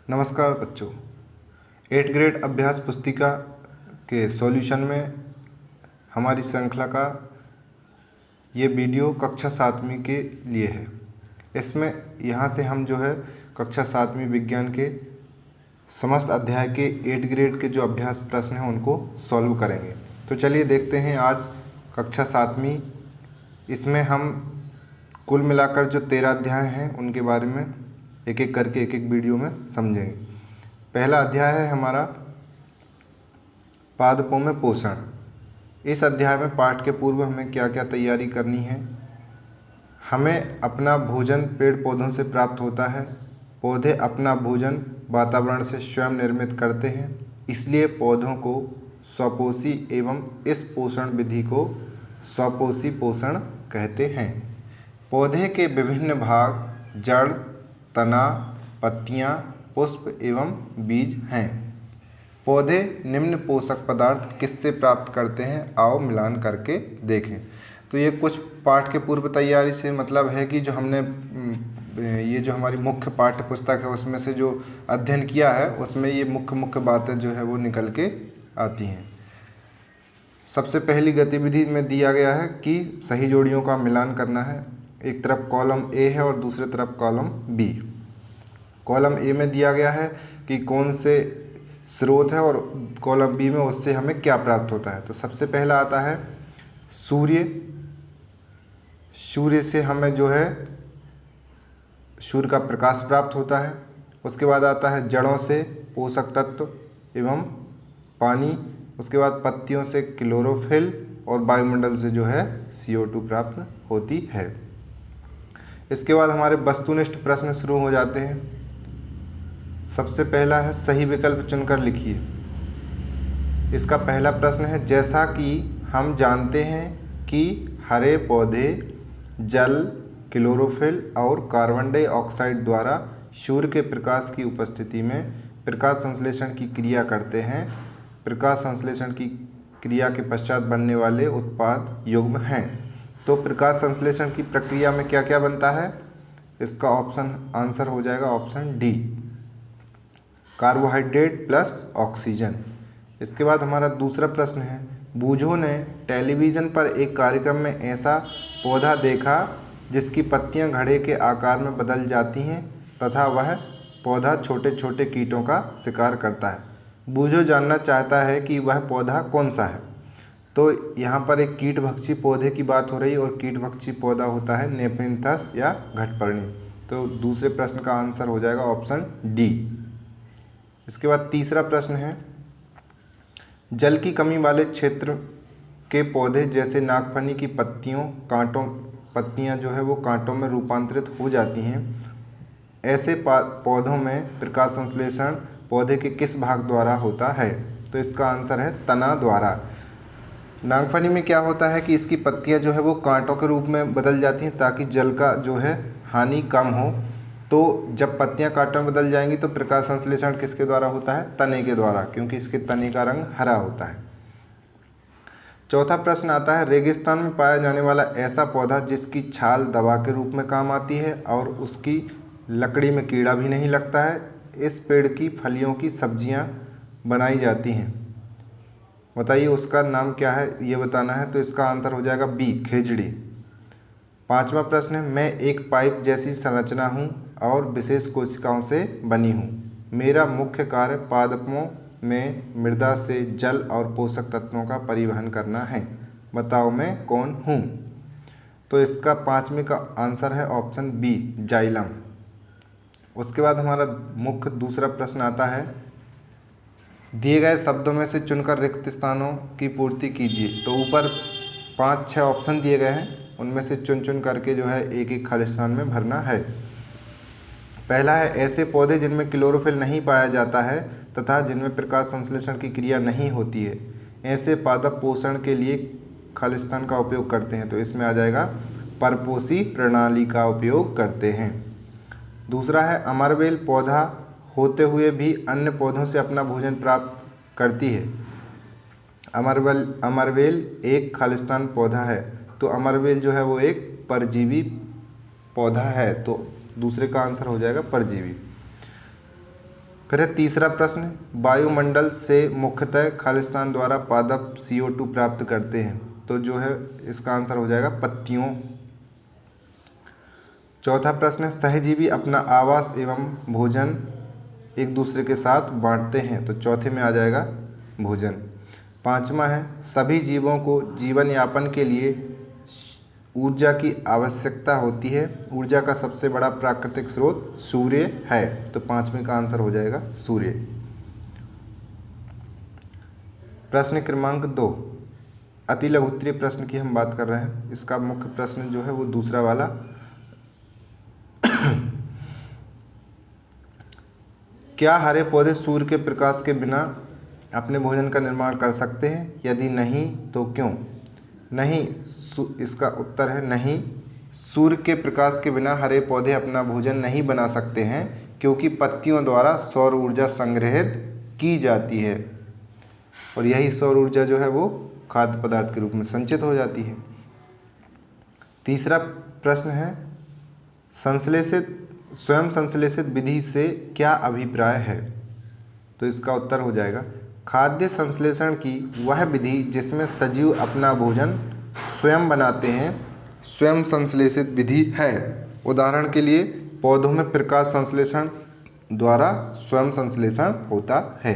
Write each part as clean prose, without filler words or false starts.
नमस्कार बच्चों। 8th grade अभ्यास पुस्तिका के सॉल्यूशन में हमारी श्रृंखला का ये वीडियो कक्षा 7वीं के लिए है। इसमें यहाँ से हम जो है कक्षा 7वीं विज्ञान के समस्त अध्याय के 8th ग्रेड के जो अभ्यास प्रश्न हैं उनको सॉल्व करेंगे। तो चलिए देखते हैं आज कक्षा 7वीं। इसमें हम कुल मिलाकर जो 13 अध्याय हैं उनके बारे में एक एक करके एक वीडियो में समझेंगे। पहला अध्याय है हमारा पादपों में पोषण। इस अध्याय में पाठ के पूर्व हमें क्या क्या तैयारी करनी है। हमें अपना भोजन पेड़ पौधों से प्राप्त होता है। पौधे अपना भोजन वातावरण से स्वयं निर्मित करते हैं, इसलिए पौधों को स्वपोषी एवं इस पोषण विधि को स्वपोषी पोषण कहते हैं। पौधे के विभिन्न भाग जड़, तना, पत्तियां, पुष्प एवं बीज हैं। पौधे निम्न पोषक पदार्थ किससे प्राप्त करते हैं, आओ मिलान करके देखें। तो ये कुछ पाठ के पूर्व तैयारी से मतलब है कि जो हमने ये जो हमारी मुख्य पाठ्य पुस्तक है उसमें से जो अध्ययन किया है उसमें ये मुख्य बातें जो है वो निकल के आती हैं। सबसे पहली गतिविधि में दिया गया है कि सही जोड़ियों का मिलान करना है। एक तरफ कॉलम ए है और दूसरी तरफ कॉलम बी। कॉलम ए में दिया गया है कि कौन से स्रोत है और कॉलम बी में उससे हमें क्या प्राप्त होता है। तो सबसे पहला आता है सूर्य। सूर्य से हमें जो है सूर्य का प्रकाश प्राप्त होता है। उसके बाद आता है जड़ों से पोषक तत्व एवं पानी। उसके बाद पत्तियों से क्लोरोफिल और वायुमंडल से जो है CO2 प्राप्त होती है। इसके बाद हमारे वस्तुनिष्ठ प्रश्न शुरू हो जाते हैं। सबसे पहला है सही विकल्प चुनकर लिखिए। इसका पहला प्रश्न है जैसा कि हम जानते हैं कि हरे पौधे जल, क्लोरोफिल और कार्बन डाइऑक्साइड द्वारा सूर्य के प्रकाश की उपस्थिति में प्रकाश संश्लेषण की क्रिया करते हैं। प्रकाश संश्लेषण की क्रिया के पश्चात बनने वाले उत्पाद युग्म हैं। तो प्रकाश संश्लेषण की प्रक्रिया में क्या क्या बनता है, इसका ऑप्शन आंसर हो जाएगा option D, carbohydrate plus oxygen. इसके बाद हमारा दूसरा प्रश्न है बूझो ने टेलीविज़न पर एक कार्यक्रम में ऐसा पौधा देखा जिसकी पत्तियां घड़े के आकार में बदल जाती हैं तथा वह पौधा छोटे छोटे कीटों का शिकार करता है। बूझो जानना चाहता है कि वह पौधा कौन सा है। तो यहाँ पर एक कीटभक्षी पौधे की बात हो रही है और कीटभक्षी पौधा होता है नेफेंथस या घटपर्णी। तो दूसरे प्रश्न का आंसर हो जाएगा ऑप्शन डी। इसके बाद तीसरा प्रश्न है जल की कमी वाले क्षेत्र के पौधे जैसे नागफनी की पत्तियां जो है वो कांटों में रूपांतरित हो जाती हैं। ऐसे पौधों में प्रकाश संश्लेषण पौधे के किस भाग द्वारा होता है। तो इसका आंसर है तना द्वारा। नागफनी में क्या होता है कि इसकी पत्तियां जो है वो कांटों के रूप में बदल जाती हैं ताकि जल का जो है हानि कम हो। तो जब पत्तियां कांटों में बदल जाएंगी तो प्रकाश संश्लेषण किसके द्वारा होता है, तने के द्वारा, क्योंकि इसके तने का रंग हरा होता है। चौथा प्रश्न आता है रेगिस्तान में पाया जाने वाला ऐसा पौधा जिसकी छाल दवा के रूप में काम आती है और उसकी लकड़ी में कीड़ा भी नहीं लगता है। इस पेड़ की फलियों की सब्जियां बनाई जाती हैं, बताइए उसका नाम क्या है, ये बताना है। तो इसका आंसर हो जाएगा बी, खेजड़ी। पांचवा प्रश्न है मैं एक पाइप जैसी संरचना हूँ और विशेष कोशिकाओं से बनी हूँ। मेरा मुख्य कार्य पादपों में मृदा से जल और पोषक तत्वों का परिवहन करना है, बताओ मैं कौन हूँ। तो इसका पांचवें का आंसर है ऑप्शन बी, जाइलम। उसके बाद हमारा मुख्य दूसरा प्रश्न आता है दिए गए शब्दों में से चुनकर रिक्त स्थानों की पूर्ति कीजिए। तो ऊपर 5-6 ऑप्शन दिए गए हैं, उनमें से चुन करके जो है एक एक खाली स्थान में भरना है। पहला है ऐसे पौधे जिनमें क्लोरोफिल नहीं पाया जाता है तथा जिनमें प्रकाश संश्लेषण की क्रिया नहीं होती है, ऐसे पादप पोषण के लिए खालिस्तान का उपयोग करते हैं। तो इसमें आ जाएगा परपोषी प्रणाली का उपयोग करते हैं। दूसरा है अमरवेल पौधा होते हुए भी अन्य पौधों से अपना भोजन प्राप्त करती है। अमरवेल एक खालिस्तान पौधा है। तो अमरवेल जो है वो एक परजीवी पौधा है। तो दूसरे का आंसर हो जाएगा परजीवी। फिर है तीसरा प्रश्न, वायुमंडल से मुख्यतः खालिस्तान द्वारा पादप CO2 प्राप्त करते हैं, तो जो है इसका आंसर हो जाएगा पत्तियों। चौथा प्रश्न है, सहजीवी अपना आवास एवं भोजन एक दूसरे के साथ बांटते हैं, तो चौथे में आ जाएगा भोजन। पांचवा है, सभी जीवों को जीवन यापन के लिए ऊर्जा की आवश्यकता होती है, ऊर्जा का सबसे बड़ा प्राकृतिक स्रोत सूर्य है, तो पांचवें का आंसर हो जाएगा सूर्य। प्रश्न क्रमांक 2, अति लघुत्तरीय प्रश्न की हम बात कर रहे हैं। इसका मुख्य प्रश्न जो है वो दूसरा वाला, क्या हरे पौधे सूर्य के प्रकाश के बिना अपने भोजन का निर्माण कर सकते हैं? यदि नहीं तो क्यों? नहीं, इसका उत्तर है नहीं, सूर्य के प्रकाश के बिना हरे पौधे अपना भोजन नहीं बना सकते हैं, क्योंकि पत्तियों द्वारा सौर ऊर्जा संग्रहित की जाती है और यही सौर ऊर्जा जो है वो खाद्य पदार्थ के रूप में संचित हो जाती है। तीसरा प्रश्न है, स्वयं संश्लेषित विधि से क्या अभिप्राय है? तो इसका उत्तर हो जाएगा खाद्य संश्लेषण की वह विधि जिसमें सजीव अपना भोजन स्वयं बनाते हैं स्वयं संश्लेषित विधि है। उदाहरण के लिए पौधों में प्रकाश संश्लेषण द्वारा स्वयं संश्लेषण होता है।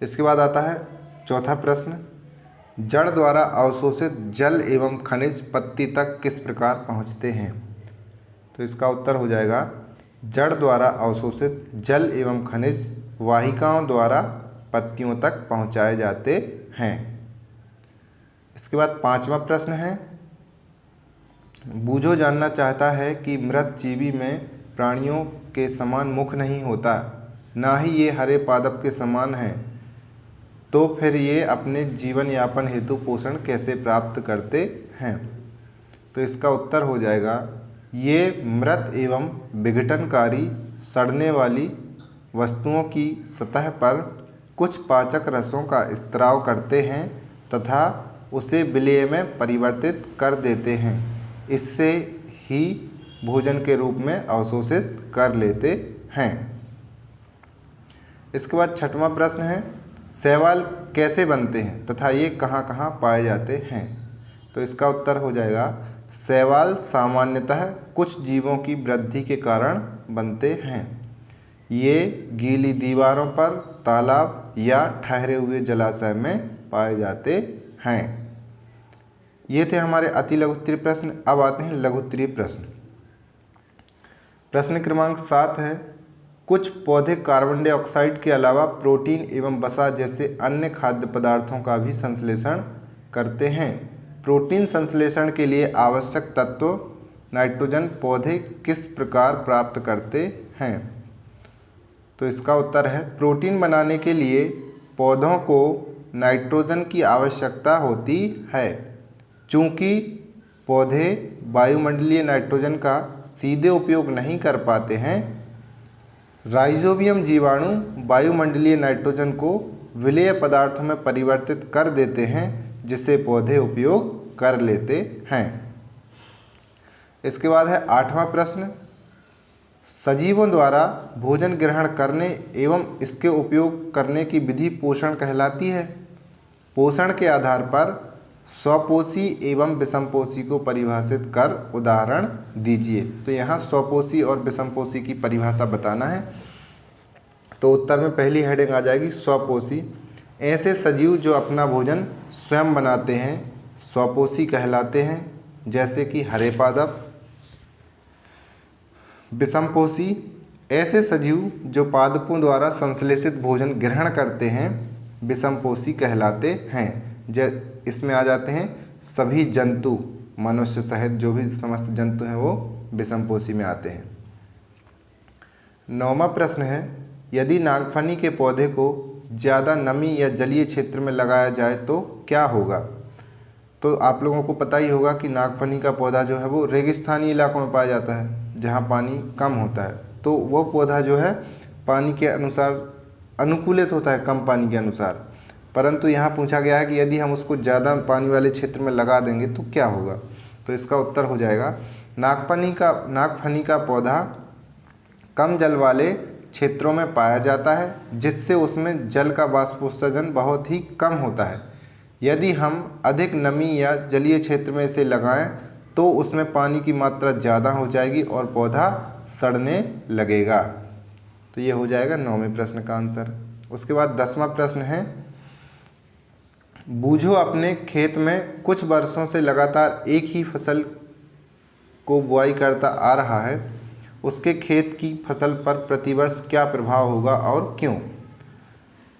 इसके बाद आता है चौथा प्रश्न, जड़ द्वारा अवशोषित जल एवं खनिज पत्ती तक किस प्रकार पहुँचते हैं? तो इसका उत्तर हो जाएगा जड़ द्वारा अवशोषित जल एवं खनिज वाहिकाओं द्वारा पत्तियों तक पहुंचाए जाते हैं। इसके बाद पांचवा प्रश्न है, बूझो जानना चाहता है कि मृत जीवी में प्राणियों के समान मुख नहीं होता, ना ही ये हरे पादप के समान हैं, तो फिर ये अपने जीवन यापन हेतु पोषण कैसे प्राप्त करते हैं? तो इसका उत्तर हो जाएगा ये मृत एवं विघटनकारी सड़ने वाली वस्तुओं की सतह पर कुछ पाचक रसों का स्त्राव करते हैं तथा उसे विलेय में परिवर्तित कर देते हैं। इससे ही भोजन के रूप में अवशोषित कर लेते हैं। इसके बाद छठवां प्रश्न है, शैवाल कैसे बनते हैं तथा ये कहाँ कहाँ पाए जाते हैं? तो इसका उत्तर हो जाएगा शैवाल सामान्यतः कुछ जीवों की वृद्धि के कारण बनते हैं। ये गीली दीवारों पर, तालाब या ठहरे हुए जलाशय में पाए जाते हैं। ये थे हमारे अति लघुत्तरीय प्रश्न। अब आते हैं लघुत्तरीय प्रश्न। प्रश्न क्रमांक 7 है, कुछ पौधे कार्बन डाइऑक्साइड के अलावा प्रोटीन एवं वसा जैसे अन्य खाद्य पदार्थों का भी संश्लेषण करते हैं। प्रोटीन संश्लेषण के लिए आवश्यक तत्व नाइट्रोजन पौधे किस प्रकार प्राप्त करते हैं? तो इसका उत्तर है प्रोटीन बनाने के लिए पौधों को नाइट्रोजन की आवश्यकता होती है। चूँकि पौधे वायुमंडलीय नाइट्रोजन का सीधे उपयोग नहीं कर पाते हैं, राइजोबियम जीवाणु वायुमंडलीय नाइट्रोजन को विलेय पदार्थों में परिवर्तित कर देते हैं, जिसे पौधे उपयोग कर लेते हैं। इसके बाद है 8वां प्रश्न, सजीवों द्वारा भोजन ग्रहण करने एवं इसके उपयोग करने की विधि पोषण कहलाती है। पोषण के आधार पर स्वपोषी एवं विषमपोषी को परिभाषित कर उदाहरण दीजिए। तो यहाँ स्वपोषी और विषमपोषी की परिभाषा बताना है। तो उत्तर में पहली हेडिंग आ जाएगी स्वपोषी। ऐसे सजीव जो अपना भोजन स्वयं बनाते हैं स्वपोषी कहलाते हैं, जैसे कि हरे पादप। विषमपोषी ऐसे सजीव जो पादपों द्वारा संश्लेषित भोजन ग्रहण करते हैं विषमपोषी कहलाते हैं। इसमें आ जाते हैं सभी जंतु, मनुष्य सहित जो भी समस्त जंतु हैं वो विषमपोषी में आते हैं। 9वां प्रश्न है, यदि नागफनी के पौधे को ज़्यादा नमी या जलीय क्षेत्र में लगाया जाए तो क्या होगा? तो आप लोगों को पता ही होगा कि नागफनी का पौधा जो है वो रेगिस्तानी इलाकों में पाया जाता है, जहाँ पानी कम होता है। तो वो पौधा जो है पानी के अनुसार अनुकूलित होता है, कम पानी के अनुसार। परंतु यहाँ पूछा गया है कि यदि हम उसको ज़्यादा पानी वाले क्षेत्र में लगा देंगे तो क्या होगा? तो इसका उत्तर हो जाएगा नागफनी का पौधा कम जल वाले क्षेत्रों में पाया जाता है, जिससे उसमें जल का वाष्पोत्सर्जन बहुत ही कम होता है। यदि हम अधिक नमी या जलीय क्षेत्र में इसे लगाएं तो उसमें पानी की मात्रा ज़्यादा हो जाएगी और पौधा सड़ने लगेगा। तो ये हो जाएगा 9वें प्रश्न का आंसर। उसके बाद 10वां प्रश्न है, बूझो अपने खेत में कुछ वर्षों से लगातार एक ही फसल को बुआई करता आ रहा है, उसके खेत की फसल पर प्रतिवर्ष क्या प्रभाव होगा और क्यों?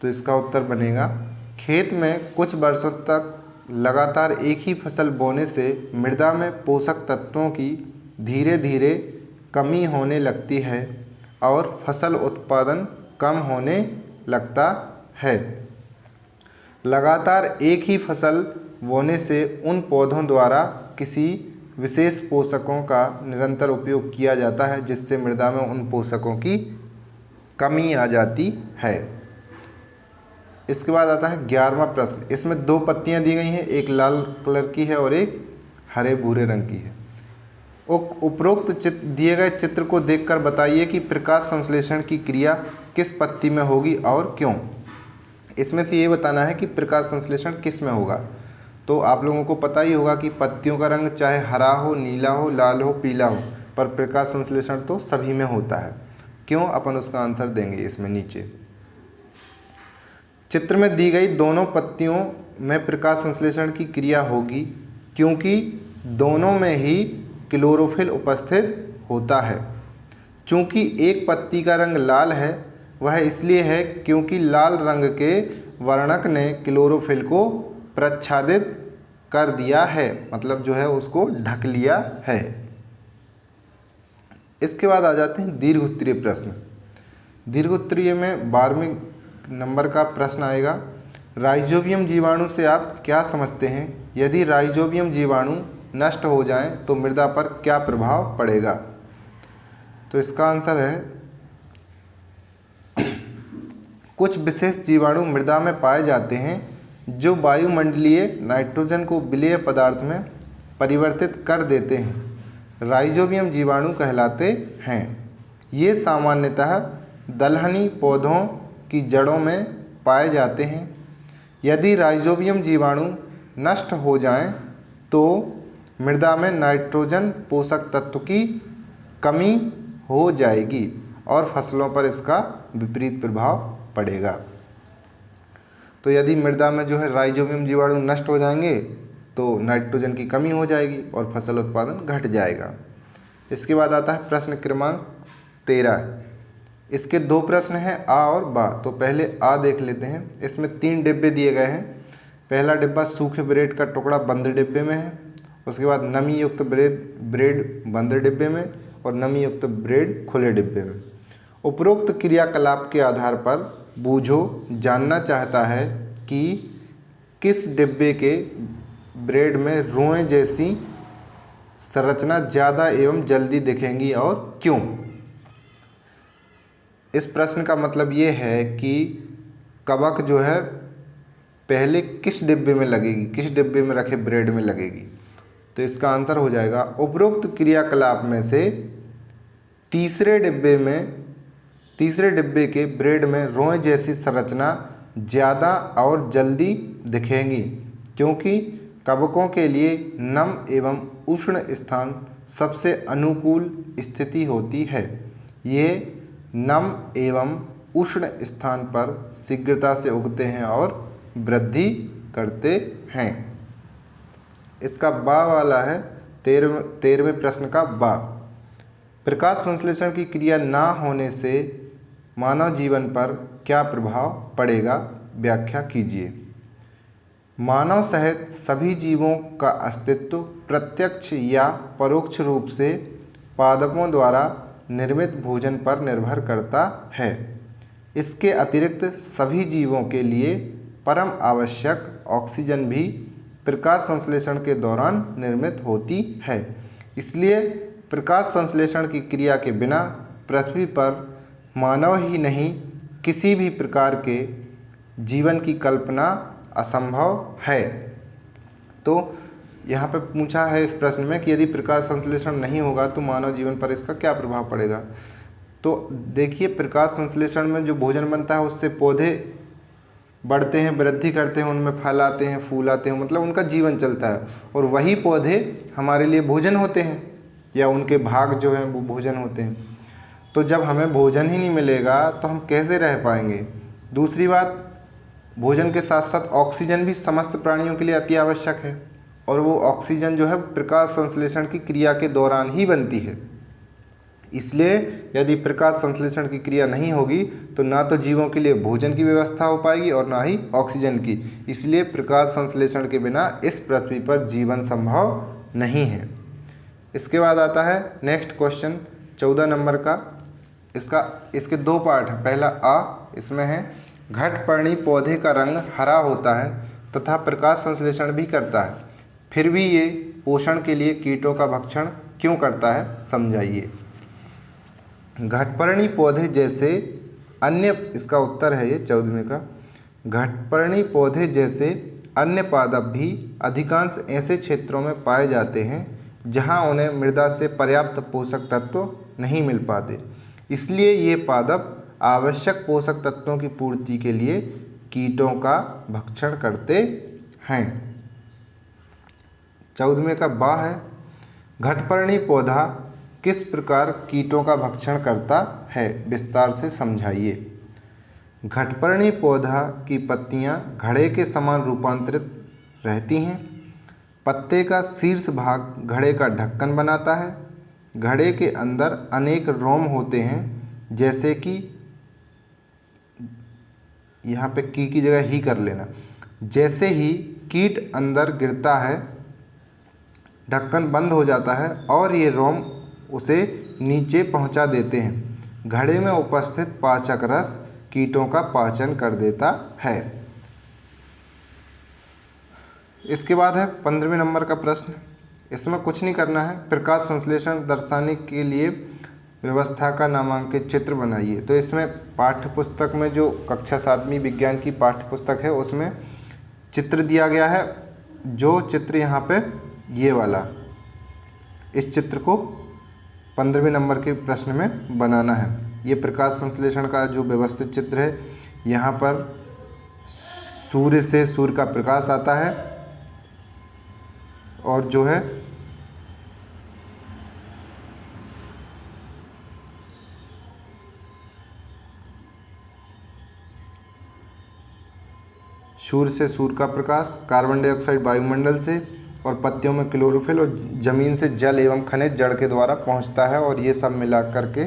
तो इसका उत्तर बनेगा, खेत में कुछ वर्षों तक लगातार एक ही फसल बोने से मृदा में पोषक तत्वों की धीरे धीरे कमी होने लगती है और फसल उत्पादन कम होने लगता है। लगातार एक ही फसल बोने से उन पौधों द्वारा किसी विशेष पोषकों का निरंतर उपयोग किया जाता है, जिससे मृदा में उन पोषकों की कमी आ जाती है। इसके बाद आता है 11वां प्रश्न। इसमें 2 पत्तियां दी गई हैं, एक लाल कलर की है और एक हरे भूरे रंग की है। उपरोक्त दिए गए चित्र को देखकर बताइए कि प्रकाश संश्लेषण की क्रिया किस पत्ती में होगी और क्यों। इसमें से ये बताना है कि प्रकाश संश्लेषण किस में होगा। तो आप लोगों को पता ही होगा कि पत्तियों का रंग चाहे हरा हो, नीला हो, लाल हो, पीला हो, पर प्रकाश संश्लेषण तो सभी में होता है। क्यों, अपन उसका आंसर देंगे इसमें नीचे। चित्र में दी गई दोनों पत्तियों में प्रकाश संश्लेषण की क्रिया होगी क्योंकि दोनों में ही क्लोरोफिल उपस्थित होता है। चूँकि एक पत्ती का रंग लाल है, वह इसलिए है क्योंकि लाल रंग के वर्णक ने क्लोरोफिल को प्रच्छादित कर दिया है, मतलब जो है उसको ढक लिया है। इसके बाद आ जाते हैं दीर्घ उत्तरीय प्रश्न। दीर्घ उत्तरीय में 12वें नंबर का प्रश्न आएगा, राइजोबियम जीवाणु से आप क्या समझते हैं? यदि राइजोबियम जीवाणु नष्ट हो जाएं तो मृदा पर क्या प्रभाव पड़ेगा? तो इसका आंसर है, कुछ विशेष जीवाणु मृदा में पाए जाते हैं जो वायुमंडलीय नाइट्रोजन को विलेय पदार्थ में परिवर्तित कर देते हैं, राइजोबियम जीवाणु कहलाते हैं। ये सामान्यतः दलहनी पौधों की जड़ों में पाए जाते हैं। यदि राइजोबियम जीवाणु नष्ट हो जाएं तो मृदा में नाइट्रोजन पोषक तत्व की कमी हो जाएगी और फसलों पर इसका विपरीत प्रभाव पड़ेगा। तो यदि मृदा में जो है राइजोबियम जीवाणु नष्ट हो जाएंगे तो नाइट्रोजन की कमी हो जाएगी और फसल उत्पादन घट जाएगा। इसके बाद आता है प्रश्न क्रमांक 13। इसके 2 प्रश्न हैं, आ और बा। तो पहले आ देख लेते हैं। इसमें 3 डिब्बे दिए गए हैं। पहला डिब्बा सूखे ब्रेड का टुकड़ा बंद डिब्बे में है, उसके बाद नमी युक्त ब्रेड बंद डिब्बे में और नमी युक्त ब्रेड खुले डिब्बे में। उपरोक्त क्रियाकलाप के आधार पर बूझो जानना चाहता है कि किस डिब्बे के ब्रेड में रुएं जैसी संरचना ज़्यादा एवं जल्दी दिखेंगी और क्यों। इस प्रश्न का मतलब ये है कि कवक जो है पहले किस डिब्बे में लगेगी, किस डिब्बे में रखे ब्रेड में लगेगी। तो इसका आंसर हो जाएगा, उपरोक्त क्रियाकलाप में से तीसरे डिब्बे के ब्रेड में रोए जैसी संरचना ज़्यादा और जल्दी दिखेंगी, क्योंकि कवकों के लिए नम एवं उष्ण स्थान सबसे अनुकूल स्थिति होती है। ये नम एवं उष्ण स्थान पर शीघ्रता से उगते हैं और वृद्धि करते हैं। इसका बा वाला है 13वें प्रश्न का बा। प्रकाश संश्लेषण की क्रिया ना होने से मानव जीवन पर क्या प्रभाव पड़ेगा, व्याख्या कीजिए। मानव सहित सभी जीवों का अस्तित्व प्रत्यक्ष या परोक्ष रूप से पादपों द्वारा निर्मित भोजन पर निर्भर करता है। इसके अतिरिक्त सभी जीवों के लिए परम आवश्यक ऑक्सीजन भी प्रकाश संश्लेषण के दौरान निर्मित होती है। इसलिए प्रकाश संश्लेषण की क्रिया के बिना पृथ्वी पर मानव ही नहीं, किसी भी प्रकार के जीवन की कल्पना असंभव है। तो यहाँ पे पूछा है इस प्रश्न में कि यदि प्रकाश संश्लेषण नहीं होगा तो मानव जीवन पर इसका क्या प्रभाव पड़ेगा। तो देखिए प्रकाश संश्लेषण में जो भोजन बनता है उससे पौधे बढ़ते हैं, वृद्धि करते हैं, उनमें फल आते हैं, फूल आते हैं, मतलब उनका जीवन चलता है और वही पौधे हमारे लिए भोजन होते हैं या उनके भाग जो हैं वो भोजन होते हैं। तो जब हमें भोजन ही नहीं मिलेगा तो हम कैसे रह पाएंगे। दूसरी बात, भोजन के साथ साथ ऑक्सीजन भी समस्त प्राणियों के लिए अति आवश्यक है और वो ऑक्सीजन जो है प्रकाश संश्लेषण की क्रिया के दौरान ही बनती है। इसलिए यदि प्रकाश संश्लेषण की क्रिया नहीं होगी तो ना तो जीवों के लिए भोजन की व्यवस्था हो पाएगी और ना ही ऑक्सीजन की। इसलिए प्रकाश संश्लेषण के बिना इस पृथ्वी पर जीवन संभव नहीं है। इसके बाद आता है नेक्स्ट क्वेश्चन 14 नंबर का। इसके दो पार्ट हैं। पहला इसमें है घटपर्णी पौधे का रंग हरा होता है तथा प्रकाश संश्लेषण भी करता है, फिर भी ये पोषण के लिए कीटों का भक्षण क्यों करता है, समझाइए। घटपर्णी पौधे जैसे अन्य, इसका उत्तर है ये 14वें का, घटपर्णी पौधे जैसे अन्य पादप भी अधिकांश ऐसे क्षेत्रों में पाए जाते हैं जहां उन्हें मृदा से पर्याप्त पोषक तत्व नहीं मिल पाते। इसलिए ये पादप आवश्यक पोषक तत्वों की पूर्ति के लिए कीटों का भक्षण करते हैं। 14वें का बा है घटपर्णी पौधा किस प्रकार कीटों का भक्षण करता है, विस्तार से समझाइए। घटपर्णी पौधा की पत्तियां घड़े के समान रूपांतरित रहती हैं। पत्ते का शीर्ष भाग घड़े का ढक्कन बनाता है। घड़े के अंदर अनेक रोम होते हैं, जैसे कि यहाँ पे की जगह ही कर लेना। जैसे ही कीट अंदर गिरता है ढक्कन बंद हो जाता है और ये रोम उसे नीचे पहुँचा देते हैं। घड़े में उपस्थित पाचक रस कीटों का पाचन कर देता है। इसके बाद है 15वें नंबर का प्रश्न। इसमें कुछ नहीं करना है, प्रकाश संश्लेषण दर्शाने के लिए व्यवस्था का नामांकित चित्र बनाइए। तो इसमें पाठ्य पुस्तक में जो कक्षा 7वीं विज्ञान की पाठ्य पुस्तक है उसमें चित्र दिया गया है। जो चित्र यहाँ पे ये वाला, इस चित्र को 15वें नंबर के प्रश्न में बनाना है। ये प्रकाश संश्लेषण का जो व्यवस्थित चित्र है, यहाँ पर सूर्य से सूर्य का प्रकाश आता है और जो है सूर्य से सूर्य का प्रकाश, कार्बन डाइऑक्साइड वायुमंडल से और पत्तियों में क्लोरोफिल और जमीन से जल एवं खनिज जड़ के द्वारा पहुंचता है और ये सब मिला करके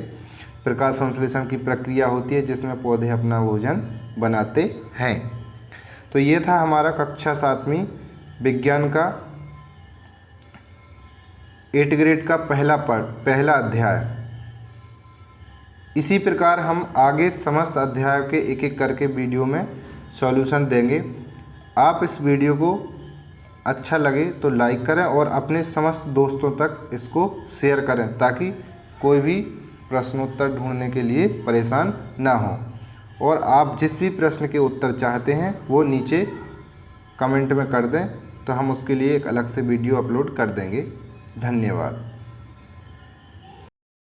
प्रकाश संश्लेषण की प्रक्रिया होती है जिसमें पौधे अपना भोजन बनाते हैं। तो ये था हमारा कक्षा 7वीं विज्ञान का 8 ग्रेड का पहला अध्याय। इसी प्रकार हम आगे समस्त अध्यायों के एक एक करके वीडियो में सॉल्यूशन देंगे। आप इस वीडियो को अच्छा लगे तो लाइक करें और अपने समस्त दोस्तों तक इसको शेयर करें ताकि कोई भी प्रश्नोत्तर ढूंढने के लिए परेशान ना हो। और आप जिस भी प्रश्न के उत्तर चाहते हैं वो नीचे कमेंट में कर दें तो हम उसके लिए एक अलग से वीडियो अपलोड कर देंगे। धन्यवाद।